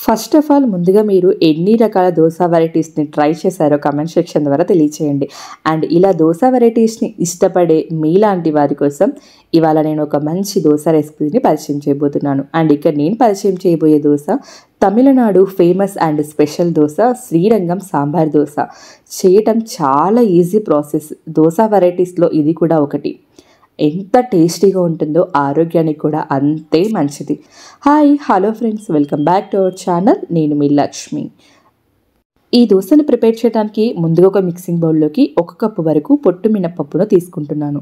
First of all ముందుగా మీరు ఎన్ని రకాల దోస వెరైటీస్ని ట్రై చేశారో కమెంట్ సెక్షన్ ద్వారా తెలియచేయండి. అండ్ ఇలా దోస వెరైటీస్ని ఇష్టపడే మీలాంటి వారి కోసం ఇవాళ నేను ఒక మంచి దోస రెసిపీని పరిచయం చేయబోతున్నాను. అండ్ ఇక్కడ నేను పరిచయం చేయబోయే dosa Tamil Nadu famous and special dosa Srirangam sambar dosa. చేయటం చాలా ఈజీ ప్రాసెస్. దోస వెరైటీస్లో ఇది కూడా ఒకటి. ఎంత టేస్టీగా ఉంటుందో ఆరోగ్యానికి కూడా అంతే మంచిది. Hi hello friends, welcome back to our channel. నేను మీ లక్ష్మి. ఈ దోశను ప్రిపేర్ చేయడానికి ముందుగా ఒక మిక్సింగ్ బౌల్లోకి 1 కప్పు వరకు పొట్టు మినపప్పును తీసుకుంటున్నాను.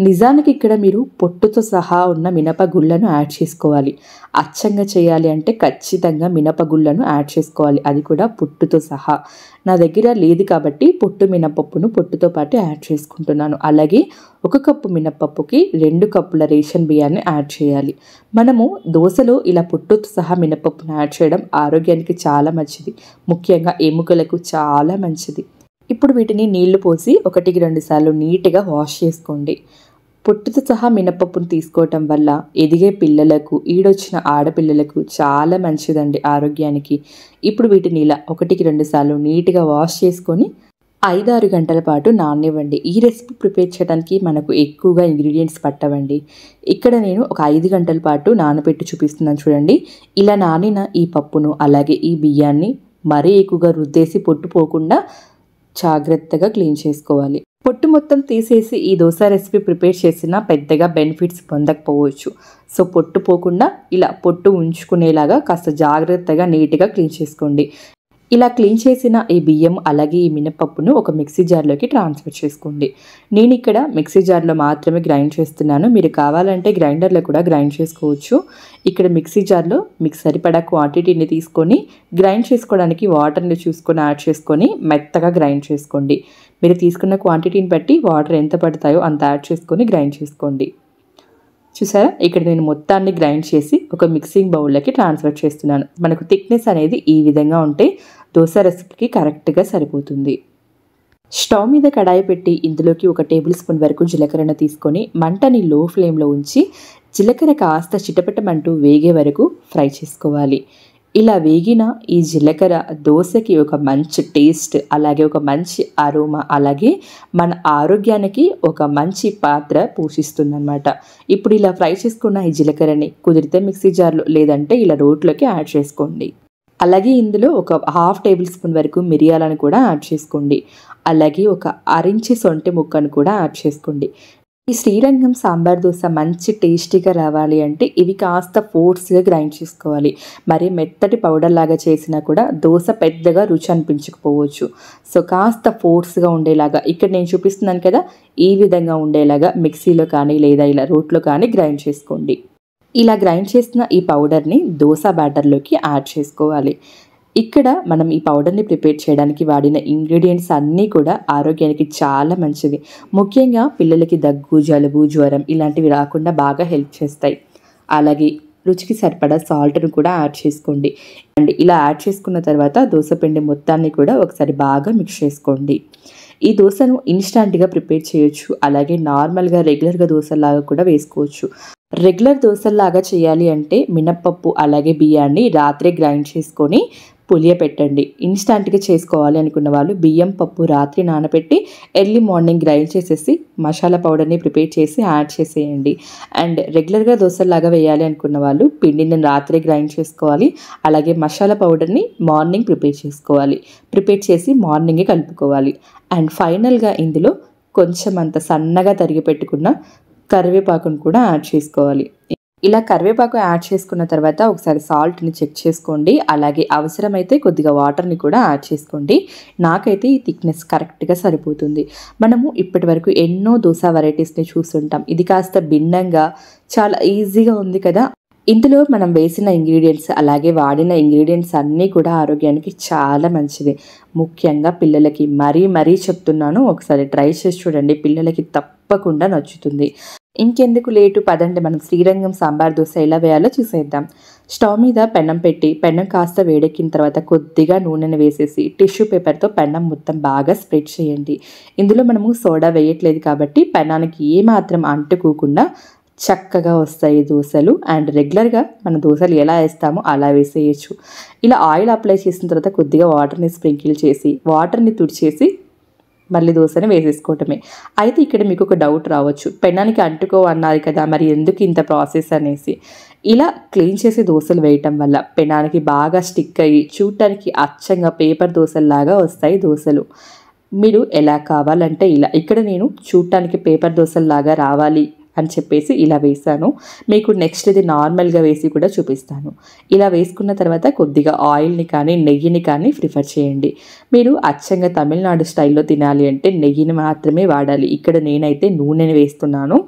నిజానికి ఇక్కడ మీరు పొట్టుతో సహా ఉన్న మినపగుళ్ళను యాడ్ చేసుకోవాలి. అచ్చంగా చేయాలి అంటే ఖచ్చితంగా మినపగుళ్ళను యాడ్ చేసుకోవాలి, అది కూడా పొట్టుతో సహా. నా దగ్గర లేదు కాబట్టి పొట్టు మినపప్పును పొట్టుతో పాటు యాడ్ చేసుకుంటున్నాను. అలాగే 1 కప్పు మినపప్పుకి 2 కప్పుల రేషన్ బియ్యాన్ని యాడ్ చేయాలి. మనము దోశలో ఇలా పొట్టుతో సహా మినపప్పును యాడ్ చేయడం ఆరోగ్యానికి చాలా మంచిది, ముఖ్యంగా ఎముకలకు చాలా మంచిది. ఇప్పుడు వీటిని నీళ్లు పోసి 1-2 సార్లు నీట్గా వాష్ చేసుకోండి. పొట్టుతో సహా మినపప్పును తీసుకోవటం వల్ల ఎదిగే పిల్లలకు, ఈడొచ్చిన ఆడపిల్లలకు చాలా మంచిదండి ఆరోగ్యానికి. ఇప్పుడు వీటిని ఇలా 1-2 సార్లు నీట్గా వాష్ చేసుకొని 5-6 గంటల పాటు నాననివ్వండి. ఈ రెసిపీ ప్రిపేర్ చేయడానికి మనకు ఎక్కువగా ఇంగ్రీడియంట్స్ పట్టవండి. ఇక్కడ నేను ఒక 5 గంటల పాటు నానబెట్టి చూపిస్తున్నాను చూడండి. ఇలా నానిన ఈ పప్పును అలాగే ఈ బియ్యాన్ని మరీ ఎక్కువగా రుద్దేసి పొట్టు పోకుండా జాగ్రత్తగా క్లీన్ చేసుకోవాలి. పొట్టు మొత్తం తీసేసి ఈ దోశ రెసిపీ ప్రిపేర్ చేసినా పెద్దగా బెనిఫిట్స్ పొందకపోవచ్చు. సో పొట్టు పోకుండా ఇలా పొట్టు ఉంచుకునేలాగా కాస్త జాగ్రత్తగా నీట్గా క్లీన్ చేసుకోండి. ఇలా క్లీన్ చేసిన ఈ బియ్యం అలాగే ఈ మినపప్పును ఒక మిక్సీ జార్లోకి ట్రాన్స్ఫర్ చేసుకోండి. నేను ఇక్కడ మిక్సీ జార్లో మాత్రమే గ్రైండ్ చేస్తున్నాను. మీరు కావాలంటే గ్రైండర్లో కూడా గ్రైండ్ చేసుకోవచ్చు. ఇక్కడ మిక్సీ జార్లో మీకు సరిపడా క్వాంటిటీని తీసుకొని గ్రైండ్ చేసుకోవడానికి వాటర్ని చూసుకొని యాడ్ చేసుకొని మెత్తగా గ్రైండ్ చేసుకోండి. మీరు తీసుకున్న క్వాంటిటీని బట్టి వాటర్ ఎంత పడతాయో అంత యాడ్ చేసుకొని గ్రైండ్ చేసుకోండి. చూసారా, ఇక్కడ నేను మొత్తాన్ని గ్రైండ్ చేసి ఒక మిక్సింగ్ బౌల్లోకి ట్రాన్స్ఫర్ చేస్తున్నాను. మనకు థిక్నెస్ అనేది ఈ విధంగా ఉంటే దోశ రెసిపీకి కరెక్ట్గా సరిపోతుంది. స్టవ్ మీద కడాయి పెట్టి ఇందులోకి 1 టేబుల్ స్పూన్ వరకు జీలకర్రను తీసుకొని మంటని లో ఫ్లేమ్లో ఉంచి జీలకర్ర కాస్త చిటపటమంటూ వేగే వరకు ఫ్రై చేసుకోవాలి. ఇలా వేగిన ఈ జీలకర్ర దోశకి ఒక మంచి టేస్ట్, అలాగే ఒక మంచి అరోమా, అలాగే మన ఆరోగ్యానికి ఒక మంచి పాత్ర పోషిస్తుందన్నమాట. ఇప్పుడు ఇలా ఫ్రై చేసుకున్న ఈ జీలకర్రని కుదిరితే మిక్సీ జార్లో లేదంటే ఇలా రోట్లోకి యాడ్ చేసుకోండి. అలాగే ఇందులో ఒక 1/2 టేబుల్ స్పూన్ వరకు మిరియాలను కూడా యాడ్ చేసుకోండి. అలాగే ఒక అరించి సొంటి ముక్కను కూడా యాడ్ చేసుకోండి. ఈ శ్రీరంగం సాంబార్ దోశ మంచి టేస్టీగా రావాలి అంటే ఇవి కాస్త ఫోర్స్గా గ్రైండ్ చేసుకోవాలి. మరి మెత్తటి పౌడర్ లాగా చేసినా కూడా దోశ పెద్దగా రుచి అనిపించకపోవచ్చు. సో కాస్త ఫోర్స్గా ఉండేలాగా ఇక్కడ నేను చూపిస్తున్నాను కదా, ఈ విధంగా ఉండేలాగా మిక్సీలో కానీ లేదా ఇలా రోట్లో కానీ గ్రైండ్ చేసుకోండి. ఇలా గ్రైండ్ చేసిన ఈ పౌడర్ని దోశ బ్యాటర్లోకి యాడ్ చేసుకోవాలి. ఇక్కడ మనం ఈ పౌడర్ని ప్రిపేర్ చేయడానికి వాడిన ఇంగ్రీడియంట్స్ అన్నీ కూడా ఆరోగ్యానికి చాలా మంచిది. ముఖ్యంగా పిల్లలకి దగ్గు, జలుబు, జ్వరం ఇలాంటివి రాకుండా బాగా హెల్ప్ చేస్తాయి. అలాగే రుచికి సరిపడా సాల్ట్ను కూడా యాడ్ చేసుకోండి. అండ్ ఇలా యాడ్ చేసుకున్న తర్వాత దోశ పిండి మొత్తాన్ని కూడా ఒకసారి బాగా మిక్స్ చేసుకోండి. ఈ దోశను ఇన్స్టాంట్గా ప్రిపేర్ చేయొచ్చు, అలాగే నార్మల్గా రెగ్యులర్గా దోశలాగా కూడా వేసుకోవచ్చు. రెగ్యులర్ దోశల్లాగా చేయాలి అంటే మినప్పప్పు అలాగే బియ్యాన్ని రాత్రే గ్రైండ్ చేసుకొని పులియపెట్టండి. ఇన్స్టాంట్గా చేసుకోవాలి అనుకున్న వాళ్ళు బియ్యం పప్పు రాత్రి నానబెట్టి ఎర్లీ మార్నింగ్ గ్రైండ్ చేసేసి మసాలా పౌడర్ని ప్రిపేర్ చేసి యాడ్ చేసేయండి. అండ్ రెగ్యులర్గా దోశలాగా వేయాలి అనుకున్న వాళ్ళు పిండిని రాత్రే గ్రైండ్ చేసుకోవాలి, అలాగే మసాలా పౌడర్ని మార్నింగ్ ప్రిపేర్ చేసుకోవాలి. ప్రిపేర్ చేసి మార్నింగే కలుపుకోవాలి. అండ్ ఫైనల్గా ఇందులో కొంచెం అంత సన్నగా తరిగి పెట్టుకున్న కరివేపాకును కూడా యాడ్ చేసుకోవాలి. ఇలా కరివేపాకు యాడ్ చేసుకున్న తర్వాత ఒకసారి సాల్ట్ని చెక్ చేసుకోండి. అలాగే అవసరమైతే కొద్దిగా వాటర్ని కూడా యాడ్ చేసుకోండి. నాకైతే ఈ థిక్నెస్ కరెక్ట్గా సరిపోతుంది. మనము ఇప్పటి వరకు ఎన్నో దోశ వెరైటీస్ని చూస్తుంటాం. ఇది కాస్త భిన్నంగా చాలా ఈజీగా ఉంది కదా. ఇందులో మనం వేసిన ఇంగ్రీడియంట్స్ అలాగే వాడిన ఇంగ్రీడియంట్స్ అన్నీ కూడా ఆరోగ్యానికి చాలా మంచిది. ముఖ్యంగా పిల్లలకి మరీ చెప్తున్నాను, ఒకసారి ట్రై చేసి చూడండి, పిల్లలకి తప్పకుండా నచ్చుతుంది. ఇంకెందుకు లేటు, పదండి మనం శ్రీరంగం సాంబార్ దోశ ఎలా వేయాలో చూసేద్దాం. స్టవ్ మీద పెన్నం పెట్టి పెన్నం కాస్త వేడెక్కిన తర్వాత కొద్దిగా నూనెను వేసేసి టిష్యూ పేపర్తో పెన్నం మొత్తం బాగా స్ప్రెడ్ చేయండి. ఇందులో మనము సోడా వేయట్లేదు కాబట్టి పెన్నానికి ఏమాత్రం అంటుకోకుండా చక్కగా వస్తాయి దోశలు. అండ్ రెగ్యులర్గా మన దోశలు ఎలా వేస్తామో అలా వేసేయచ్చు. ఇలా ఆయిల్ అప్లై చేసిన తర్వాత కొద్దిగా వాటర్ని స్ప్రింకిల్ చేసి వాటర్ని తుడిచేసి మళ్ళీ దోశని వేసేసుకోవటమే. అయితే ఇక్కడ మీకు ఒక డౌట్ రావచ్చు, పెనానికి అంటుకోవన్నారు కదా, మరి ఎందుకు ఇంత ప్రాసెస్ అనేసి. ఇలా క్లీన్ చేసి దోశలు వేయటం వల్ల పెనానికి బాగా స్టిక్ అయ్యి చూడటానికి అచ్చంగా పేపర్ దోశల్లాగా వస్తాయి దోశలు. మీరు ఎలా కావాలంటే ఇలా, ఇక్కడ నేను చూడటానికి పేపర్ దోశల్లాగా రావాలి అని చెప్పేసి ఇలా వేసాను. మీకు నెక్స్ట్ ఇది నార్మల్గా వేసి కూడా చూపిస్తాను. ఇలా వేసుకున్న తర్వాత కొద్దిగా ఆయిల్ని కానీ నెయ్యిని కానీ ప్రిఫర్ చేయండి. మీరు అచ్చంగా తమిళనాడు స్టైల్లో తినాలి అంటే నెయ్యిని మాత్రమే వాడాలి. ఇక్కడ నేనైతే నూనెని వేస్తున్నాను.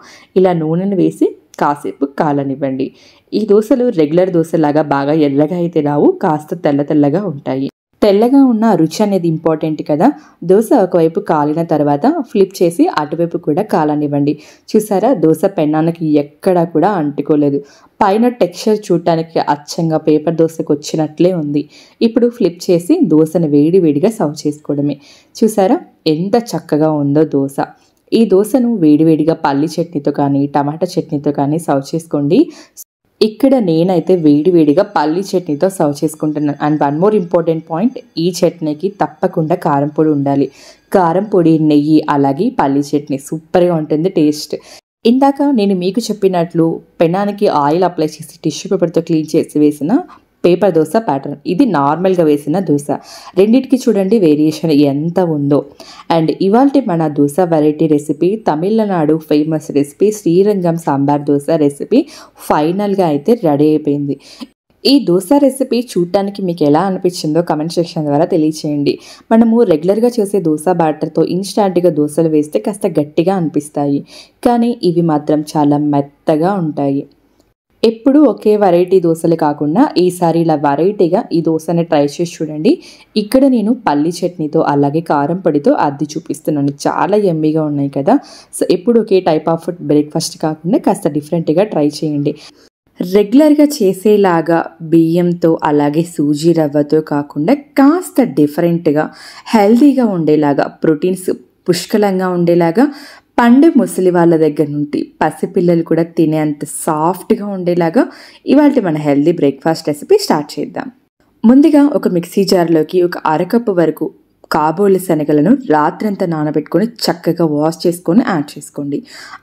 ఇలా నూనెని వేసి కాసేపు కాలనివ్వండి. ఈ దోశలు రెగ్యులర్ దోశలాగా బాగా ఎర్రగా అయితే రావు, కాస్త తెల్ల తెల్లగా ఉంటాయి. తెల్లగా ఉన్న రుచి అనేది ఇంపార్టెంట్ కదా. దోశ ఒకవైపు కాలిన తర్వాత ఫ్లిప్ చేసి అటువైపు కూడా కాలనివ్వండి. చూసారా, దోశ పెన్నానికి ఎక్కడా కూడా అంటుకోలేదు. పైన టెక్స్చర్ చూడటానికి అచ్చంగా పేపర్ దోశకు వచ్చినట్లే ఉంది. ఇప్పుడు ఫ్లిప్ చేసి దోశను వేడివేడిగా సర్వ్ చేసుకోవడమే. చూసారా ఎంత చక్కగా ఉందో దోశ. ఈ దోశను వేడివేడిగా పల్లి చట్నీతో కానీ టమాటా చట్నీతో కానీ సర్వ్ చేసుకోండి. ఇక్కడ నేనైతే వేడివేడిగా పల్లి చట్నీతో సర్వ్ చేసుకుంటున్నాను. And one more important point, ఈ చట్నీకి తప్పకుండా కారం పొడి ఉండాలి. కారం పొడి, నెయ్యి, అలాగే పల్లి చట్నీ సూపర్గా ఉంటుంది టేస్ట్. ఇందాక నేను మీకు చెప్పినట్లు పెనానికి ఆయిల్ అప్లై చేసి టిష్యూ పేపర్తో క్లీన్ చేసి వేసిన పేపర్ దోశ ప్యాటర్న్, ఇది నార్మల్గా వేసిన దోశ. రెండింటికి చూడండి వేరియేషన్ ఎంత ఉందో. అండ్ ఇవాల్టి మన dosa variety recipe, Tamil Nadu famous recipe Srirangam sambar dosa recipe ఫైనల్గా అయితే రెడీ అయిపోయింది. ఈ దోశ రెసిపీ చూడటానికి మీకు ఎలా అనిపించిందో కమెంట్ సెక్షన్ ద్వారా తెలియచేయండి. మనము రెగ్యులర్గా చేసే దోశ బ్యాటర్తో ఇన్స్టాంట్గా దోశలు వేస్తే కాస్త గట్టిగా అనిపిస్తాయి, కానీ ఇవి మాత్రం చాలా మెత్తగా ఉంటాయి. ఎప్పుడు ఒకే వెరైటీ దోశలు కాకుండా ఈసారి ఇలా వెరైటీగా ఈ దోశని ట్రై చేసి చూడండి. ఇక్కడ నేను పల్లి చట్నీతో అలాగే కారం పొడితో అద్ది చూపిస్తున్నాను. చాలా యమ్మీగా ఉన్నాయి కదా. సో ఎప్పుడు ఒకే టైప్ ఆఫ్ బ్రేక్ఫాస్ట్ కాకుండా కాస్త డిఫరెంట్గా ట్రై చేయండి. రెగ్యులర్గా చేసేలాగా బియ్యంతో అలాగే సూజీ రవ్వతో కాకుండా కాస్త డిఫరెంట్గా హెల్తీగా ఉండేలాగా, ప్రోటీన్స్ పుష్కలంగా ఉండేలాగా, పండు ముసలి వాళ్ళ దగ్గర నుండి పసిపిల్లలు కూడా తినేంత సాఫ్ట్గా ఉండేలాగా ఇవాళ మన హెల్తీ బ్రేక్ఫాస్ట్ రెసిపీ స్టార్ట్ చేద్దాం. ముందుగా ఒక మిక్సీ జార్లోకి ఒక అరకప్పు వరకు కాబోలి శనగలను రాత్రంతా నానబెట్టుకొని చక్కగా వాష్ చేసుకొని యాడ్ చేసుకోండి.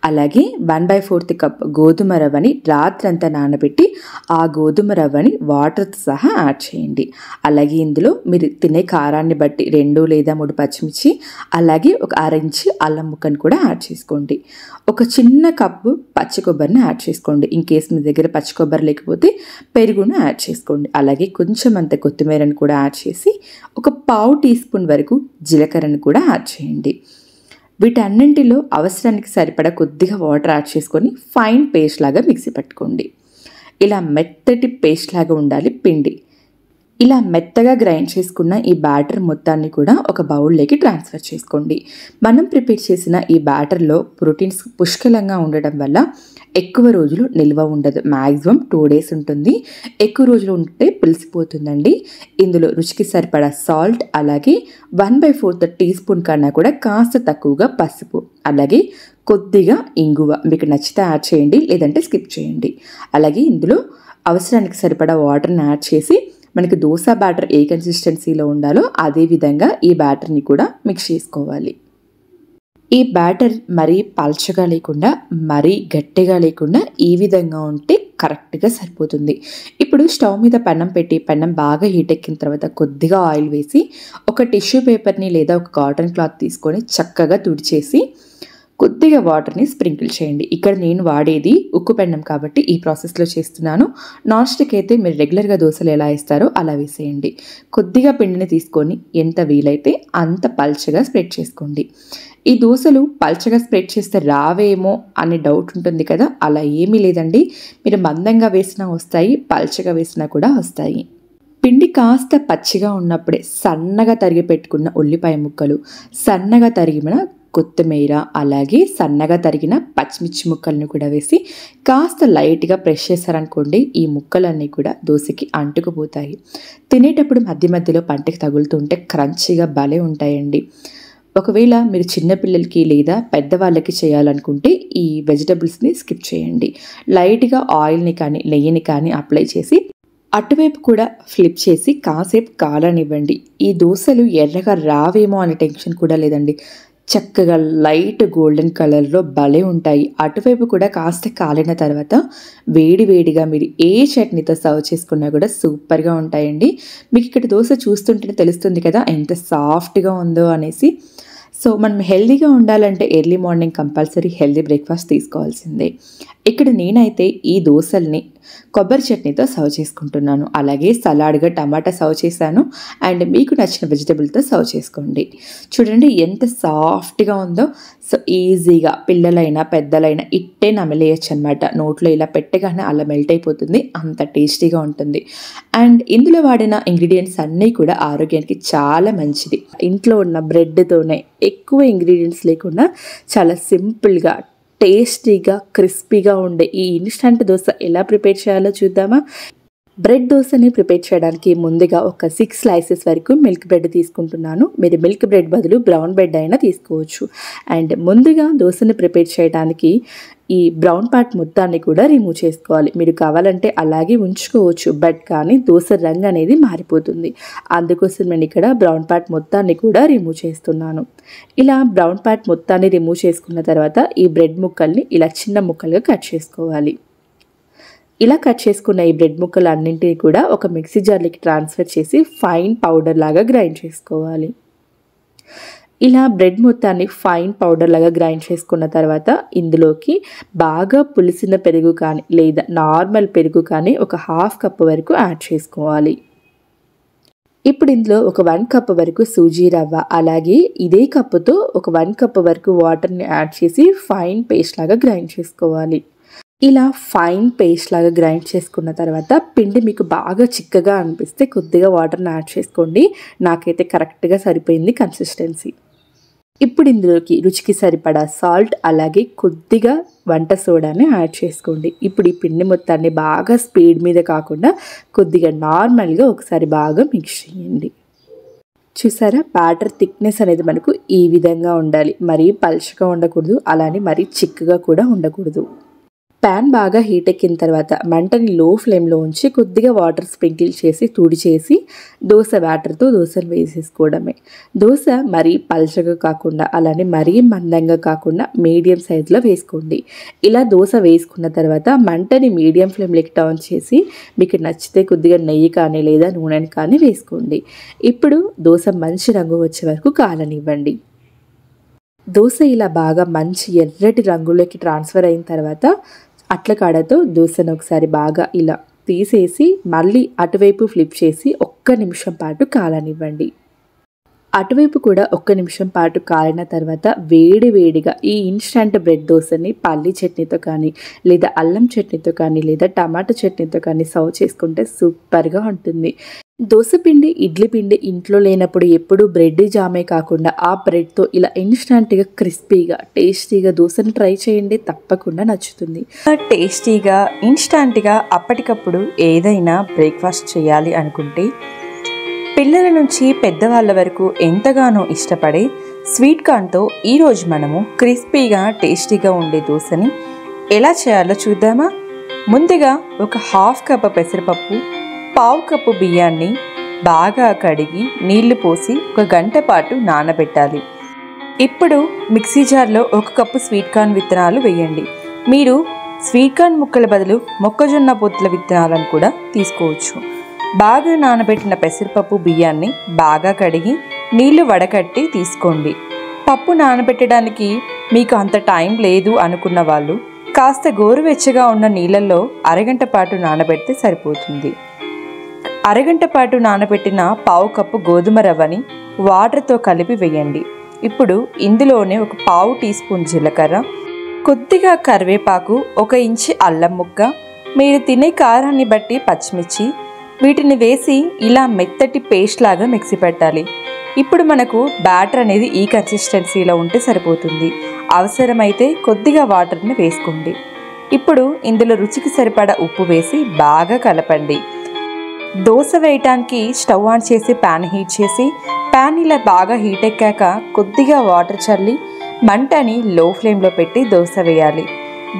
అలాగే 1/4 కప్ గోధుమ రవ్వని రాత్రంతా నానబెట్టి ఆ గోధుమ రవ్వని వాటర్తో సహా యాడ్ చేయండి. అలాగే ఇందులో మీరు తినే కారాన్ని బట్టి 2 లేదా 3 పచ్చిమిర్చి, అలాగే ఒక 1/2 ఇంచు అల్లం ముక్కను కూడా యాడ్ చేసుకోండి. ఒక చిన్న కప్పు పచ్చి కొబ్బరిని యాడ్ చేసుకోండి. ఇన్ కేస్ మీ దగ్గర పచ్చి కొబ్బరి లేకపోతే పెరుగును యాడ్ చేసుకోండి. అలాగే కొంచెం అంత కొత్తిమీరను కూడా యాడ్ చేసి ఒక 1/2 టీ స్పూన్ వరకు జీలకర్రను కూడా యాడ్ చేయండి. వీటన్నింటిలో అవసరానికి సరిపడా కొద్దిగా వాటర్ యాడ్ చేసుకొని ఫైన్ పేస్ట్ లాగా మిక్సీ పట్టుకోండి. ఇలా మెత్తటి పేస్ట్ లాగా ఉండాలి పిండి. ఇలా మెత్తగా గ్రైండ్ చేసుకున్న ఈ బ్యాటర్ మొత్తాన్ని కూడా ఒక బౌల్లోకి ట్రాన్స్ఫర్ చేసుకోండి. మనం ప్రిపేర్ చేసిన ఈ బ్యాటర్లో ప్రోటీన్స్ పుష్కలంగా ఉండడం వల్ల ఎక్కువ రోజులు నిల్వ ఉండదు. మ్యాక్సిమం 2 days ఉంటుంది. ఎక్కువ రోజులు ఉంటే పులిసిపోతుందండి. ఇందులో రుచికి సరిపడా సాల్ట్, అలాగే 1/4 టీ స్పూన్ కన్నా కూడా కాస్త తక్కువగా పసుపు, అలాగే కొద్దిగా ఇంగువ మీకు నచ్చితే యాడ్ చేయండి, లేదంటే స్కిప్ చేయండి. అలాగే ఇందులో అవసరానికి సరిపడా వాటర్ని యాడ్ చేసి మనకి దోశ బ్యాటర్ ఏ కన్సిస్టెన్సీలో ఉండాలో అదే విధంగా ఈ బ్యాటర్ని కూడా మిక్స్ చేసుకోవాలి. ఈ బ్యాటర్ మరీ పల్చగా లేకుండా మరీ గట్టిగా లేకుండా ఈ విధంగా ఉంటే కరెక్ట్గా సరిపోతుంది. ఇప్పుడు స్టవ్ మీద పెనం పెట్టి పెనం బాగా హీట్ ఎక్కిన తర్వాత కొద్దిగా ఆయిల్ వేసి ఒక టిష్యూ పేపర్ని లేదా ఒక కాటన్ క్లాత్ తీసుకొని చక్కగా తుడిచేసి కొద్దిగా వాటర్ని స్ప్రింకిల్ చేయండి. ఇక్కడ నేను వాడేది ఉక్కు పెన్నం కాబట్టి ఈ ప్రాసెస్లో చేస్తున్నాను. నాన్ స్టిక్ అయితే మీరు రెగ్యులర్గా దోశలు ఎలా వేస్తారో అలా వేసేయండి. కొద్దిగా పిండిని తీసుకొని ఎంత వీలైతే అంత పల్చగా స్ప్రెడ్ చేసుకోండి. ఈ దోశలు పల్చగా స్ప్రెడ్ చేస్తే రావేమో అనే డౌట్ ఉంటుంది కదా, అలా ఏమీ లేదండి. మీరు మందంగా వేసినా వస్తాయి, పల్చగా వేసినా కూడా వస్తాయి. పిండి కాస్త పచ్చిగా ఉన్నప్పుడే సన్నగా తరిగి పెట్టుకున్న ఉల్లిపాయ ముక్కలు, సన్నగా తరిగిన కొత్తిమీర, అలాగే సన్నగా తరిగిన పచ్చిమిర్చి ముక్కలను కూడా వేసి కాస్త లైట్గా ప్రెస్ చేశారనుకోండి, ఈ ముక్కలన్నీ కూడా దోశకి అంటుకుపోతాయి. తినేటప్పుడు మధ్య మధ్యలో పంటకి తగులుతుంటే క్రంచీగా భలే ఉంటాయండి. ఒకవేళ మీరు చిన్న పిల్లలకి లేదా పెద్దవాళ్ళకి చేయాలనుకుంటే ఈ వెజిటబుల్స్ని స్కిప్ చేయండి. లైట్గా ఆయిల్ని కానీ నెయ్యిని కానీ అప్లై చేసి అటువైపు కూడా ఫ్లిప్ చేసి కాసేపు కాలనివ్వండి. ఈ దోశలు ఎర్రగా రావేమో అనే టెన్షన్ కూడా లేదండి. చక్కగా లైట్ గోల్డెన్ కలర్లో భలే ఉంటాయి. అటువైపు కూడా కాస్త కాలిన తర్వాత వేడి వేడిగా మీరు ఏ చట్నీతో సర్వ్ చేసుకున్నా కూడా సూపర్గా ఉంటాయండి. మీకు ఇక్కడ దోశ చూస్తుంటేనే తెలుస్తుంది కదా ఎంత సాఫ్ట్గా ఉందో అనేసి. సో మనం హెల్దీగా ఉండాలంటే early morning compulsory healthy breakfast తీసుకోవాల్సిందే. ఇక్కడ నేనైతే ఈ దోశల్ని కొబ్బరి చట్నీతో సర్వ్ చేసుకుంటున్నాను. అలాగే సలాడ్గా టమాటా సర్వ్ చేశాను. అండ్ మీకు నచ్చిన వెజిటబుల్తో సర్వ్ చేసుకోండి. చూడండి ఎంత సాఫ్ట్గా ఉందో. సో ఈజీగా పిల్లలైనా పెద్దలైనా ఇట్టే నమిలేయచ్చు అనమాట. నోట్లో ఇలా పెట్టగానే అలా మెల్ట్ అయిపోతుంది. అంత టేస్టీగా ఉంటుంది. అండ్ ఇందులో వాడిన ఇంగ్రీడియంట్స్ అన్నీ కూడా ఆరోగ్యానికి చాలా మంచిది. ఇంట్లో ఉన్న బ్రెడ్తోనే ఎక్కువ ఇంగ్రీడియంట్స్ లేకుండా చాలా సింపుల్గా టేస్టీగా క్రిస్పీగా ఉండే ఈ ఇన్స్టంట్ దోశ ఎలా ప్రిపేర్ చేయాలో చూద్దామా? బ్రెడ్ దోశని ప్రిపేర్ చేయడానికి ముందుగా ఒక 6 స్లైసెస్ వరకు మిల్క్ బ్రెడ్ తీసుకుంటున్నాను. మీరు మిల్క్ బ్రెడ్ బదులు బ్రౌన్ బ్రెడ్ అయినా తీసుకోవచ్చు. అండ్ ముందుగా దోశని ప్రిపేర్ చేయడానికి ఈ బ్రౌన్ పార్ట్ మొత్తాన్ని కూడా రిమూవ్ చేసుకోవాలి. మీరు కావాలంటే అలాగే ఉంచుకోవచ్చు, బట్ కానీ దోశ రంగు అనేది మారిపోతుంది. అందుకోసం నేను ఇక్కడ బ్రౌన్ పార్ట్ మొత్తాన్ని కూడా రిమూవ్ చేస్తున్నాను. ఇలా బ్రౌన్ పార్ట్ మొత్తాన్ని రిమూవ్ చేసుకున్న తర్వాత ఈ బ్రెడ్ ముక్కల్ని ఇలా చిన్న ముక్కలుగా కట్ చేసుకోవాలి. ఇలా కట్ చేసుకున్న ఈ బ్రెడ్ ముక్కలు అన్నింటినీ కూడా ఒక మిక్సీ జార్లోకి ట్రాన్స్ఫర్ చేసి ఫైన్ పౌడర్ లాగా గ్రైండ్ చేసుకోవాలి. ఇలా బ్రెడ్ మొత్తాన్ని ఫైన్ పౌడర్ లాగా గ్రైండ్ చేసుకున్న తర్వాత ఇందులోకి బాగా పులిసిన పెరుగు కానీ లేదా నార్మల్ పెరుగు కానీ ఒక 1/2 కప్ వరకు యాడ్ చేసుకోవాలి. ఇప్పుడు ఇందులో ఒక 1 కప్ వరకు సూజీ రవ్వ, అలాగే ఇదే కప్పుతో ఒక 1 కప్ వరకు వాటర్ని యాడ్ చేసి ఫైన్ పేస్ట్ లాగా గ్రైండ్ చేసుకోవాలి. ఇలా ఫైన్ పేస్ట్ లాగా గ్రైండ్ చేసుకున్న తర్వాత పిండి మీకు బాగా చిక్కగా అనిపిస్తే కొద్దిగా వాటర్ని యాడ్ చేసుకోండి. నాకైతే కరెక్ట్గా సరిపోయింది కన్సిస్టెన్సీ. ఇప్పుడు ఇందులోకి రుచికి సరిపడా సాల్ట్, అలాగే కొద్దిగా వంట సోడాని యాడ్ చేసుకోండి. ఇప్పుడు ఈ పిండి మొత్తాన్ని బాగా స్పీడ్ మీద కాకుండా కొద్దిగా నార్మల్గా ఒకసారి బాగా మిక్స్ చేయండి. చూసారా, బ్యాటర్ థిక్నెస్ అనేది మనకు ఈ విధంగా ఉండాలి. మరీ పల్చగా ఉండకూడదు, అలానే మరీ చిక్కగా కూడా ఉండకూడదు. ప్యాన్ బాగా హీట్ ఎక్కిన తర్వాత మంటని లో ఫ్లేమ్లో ఉంచి కొద్దిగా వాటర్ స్ప్రింకిల్ చేసి తుడిచేసి దోశ బ్యాటర్తో దోశలు వేసేసుకోవడమే. దోశ మరీ పల్చగా కాకుండా అలానే మరీ మందంగా కాకుండా మీడియం సైజులో వేసుకోండి. ఇలా దోశ వేసుకున్న తర్వాత మంటని మీడియం ఫ్లేమ్లోకి టర్న్ చేసి మీకు నచ్చితే కొద్దిగా నెయ్యి కానీ లేదా నూనెని కానీ వేసుకోండి. ఇప్పుడు దోశ మంచి రంగు వచ్చే వరకు కాలనివ్వండి. దోశ ఇలా బాగా మంచి ఎర్రటి రంగులోకి ట్రాన్స్ఫర్ అయిన తర్వాత అట్ల కాడతో దోశను ఒకసారి బాగా ఇలా తీసేసి మళ్ళీ అటువైపు ఫ్లిప్ చేసి 1 నిమిషం పాటు కాలనివ్వండి. అటువైపు కూడా 1 నిమిషం పాటు కాలిన తర్వాత వేడి వేడిగా ఈ ఇన్స్టంట్ బ్రెడ్ దోశని పల్లి చట్నీతో కానీ లేదా అల్లం చట్నీతో కానీ లేదా టమాటా చట్నీతో కానీ సర్వ్ చేసుకుంటే సూపర్గా ఉంటుంది. దోశ పిండి, ఇడ్లీ పిండి ఇంట్లో లేనప్పుడు ఎప్పుడు బ్రెడ్ జామే కాకుండా ఆ బ్రెడ్తో ఇలా ఇన్స్టంట్గా క్రిస్పీగా టేస్టీగా దోశను ట్రై చేయండి, తప్పకుండా నచ్చుతుంది. టేస్టీగా ఇన్స్టంట్గా అప్పటికప్పుడు ఏదైనా బ్రేక్ఫాస్ట్ చేయాలి అనుకుంటే పిల్లల నుంచి పెద్దవాళ్ళ వరకు ఎంతగానో ఇష్టపడే స్వీట్ కార్న్తో ఈరోజు మనము క్రిస్పీగా టేస్టీగా ఉండే దోశని ఎలా చేయాలో చూద్దామా? ముందుగా ఒక 1/2 కప్ పెసరపప్పు, 1/4 కప్పు బియ్యాన్ని బాగా కడిగి నీళ్లు పోసి 1 గంట పాటు నానబెట్టాలి. ఇప్పుడు మిక్సీ జార్లో 1 కప్పు స్వీట్ కార్న్ విత్తనాలు వేయండి. మీరు స్వీట్ కార్న్ ముక్కల బదులు మొక్కజొన్న పొత్తుల విత్తనాలను కూడా తీసుకోవచ్చు. బాగా నానబెట్టిన పెసరపప్పు బియ్యాన్ని బాగా కడిగి నీళ్లు వడకట్టి తీసుకోండి. పప్పు నానబెట్టడానికి మీకు అంత టైం లేదు అనుకున్న వాళ్ళు కాస్త గోరువెచ్చగా ఉన్న నీళ్ళల్లో అరగంట పాటు నానబెడితే సరిపోతుంది. అరగంట పాటు నానబెట్టిన 1/4 కప్పు గోధుమ రవ్వని వాటర్తో కలిపి వేయండి. ఇప్పుడు ఇందులోనే ఒక 1/2 టీ స్పూన్ జీలకర్ర, కొద్దిగా కరివేపాకు, 1 ఇంచు అల్లం ముక్క, మీరు తినే కారాన్ని బట్టి పచ్చిమిర్చి వీటిని వేసి ఇలా మెత్తటి పేస్ట్ లాగా మిక్సీ పెట్టాలి. ఇప్పుడు మనకు బ్యాటర్ అనేది ఈ కన్సిస్టెన్సీలో ఉంటే సరిపోతుంది. అవసరమైతే కొద్దిగా వాటర్ని వేసుకోండి. ఇప్పుడు ఇందులో రుచికి సరిపడా ఉప్పు వేసి బాగా కలపండి. దోశ వేయటానికి స్టవ్ ఆన్ చేసి ప్యాన్ హీట్ చేసి ప్యాన్ ఇలా బాగా హీట్ ఎక్కాక కొద్దిగా వాటర్ చల్లి మంటని లో ఫ్లేమ్లో పెట్టి దోశ వేయాలి.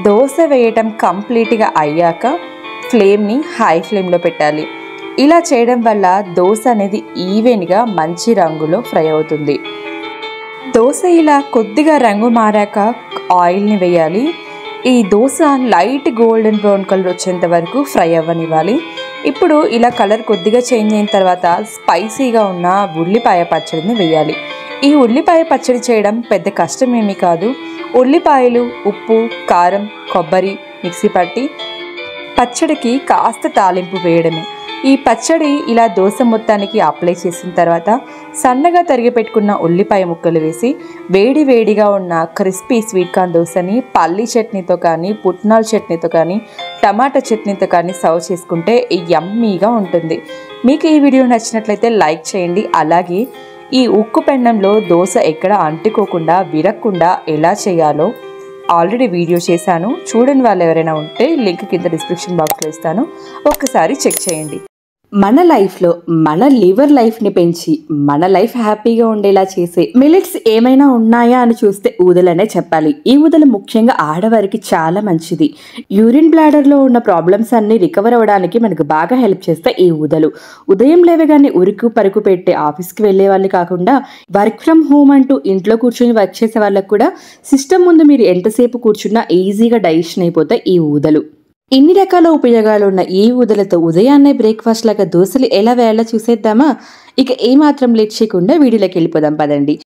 దోశ వేయటం కంప్లీట్గా అయ్యాక ఫ్లేమ్ని హై ఫ్లేమ్లో పెట్టాలి. ఇలా చేయడం వల్ల దోశ అనేది ఈవెన్గా మంచి రంగులో ఫ్రై అవుతుంది. దోశ ఇలా కొద్దిగా రంగు మారాక ఆయిల్ని వేయాలి. ఈ dosa light golden brown colour వచ్చేంత వరకు ఫ్రై అవ్వనివ్వాలి. ఇప్పుడు ఇలా కలర్ కొద్దిగా చేంజ్ అయిన తర్వాత స్పైసీగా ఉన్న ఉల్లిపాయ పచ్చడిని వేయాలి. ఈ ఉల్లిపాయ పచ్చడి చేయడం పెద్ద కష్టం ఏమీ కాదు. ఉల్లిపాయలు, ఉప్పు, కారం, కొబ్బరి మిక్సీ పట్టి పచ్చడికి కాస్త తాలింపు వేయడమే. ఈ పచ్చడి ఇలా దోశ మొత్తానికి అప్లై చేసిన తర్వాత సన్నగా తరిగి పెట్టుకున్న ఉల్లిపాయ ముక్కలు వేసి వేడి వేడిగా ఉన్న క్రిస్పీ స్వీట్ కార్న్ దోశని పల్లీ చట్నీతో కానీ, పుట్నాల చట్నీతో కానీ, టమాటా చట్నీతో కానీ సర్వ్ చేసుకుంటే యమ్మీగా ఉంటుంది. మీకు ఈ వీడియో నచ్చినట్లయితే లైక్ చేయండి. అలాగే ఈ ఉక్కు పెన్నంలో దోశ ఎక్కడ అంటుకోకుండా విరక్కుండా ఎలా చేయాలో ఆల్రెడీ వీడియో చేశాను. చూడని వాళ్ళు ఎవరైనా ఉంటే లింక్ కింద డిస్క్రిప్షన్ బాక్స్లో ఇస్తాను, ఒక్కసారి చెక్ చేయండి. మన లైఫ్లో మన లివర్ లైఫ్ని పెంచి మన లైఫ్ హ్యాపీగా ఉండేలా చేసే మిల్లెట్స్ ఏమైనా ఉన్నాయా అని చూస్తే ఊదలనే చెప్పాలి. ఈ ఊదలు ముఖ్యంగా ఆడవారికి చాలా మంచిది. యూరిన్ బ్లాడర్లో ఉన్న ప్రాబ్లమ్స్ అన్ని రికవర్ అవ్వడానికి మనకు బాగా హెల్ప్ చేస్తాయి ఈ ఊదలు. ఉదయం లేవగానే ఉరుకు పరుకు పెట్టే ఆఫీస్కి వెళ్ళే వాళ్ళు కాకుండా వర్క్ ఫ్రమ్ హోమ్ అంటూ ఇంట్లో కూర్చొని వర్క్ చేసే వాళ్ళకు కూడా సిస్టమ్ ముందు మీరు ఎంతసేపు కూర్చున్నా ఈజీగా డైజెషన్ అయిపోతాయి ఈ ఊదలు. ఇన్ని రకాల ఉపయోగాలు ఉన్న ఈ ఊదలతో ఉదయాన్నే బ్రేక్ఫాస్ట్ లాగా దోశలు ఎలా వేయాలో చూసేద్దామా? ఇక ఏమాత్రం లేట్ చేయకుండా వీడియోలోకి వెళ్ళిపోదాం పదండి.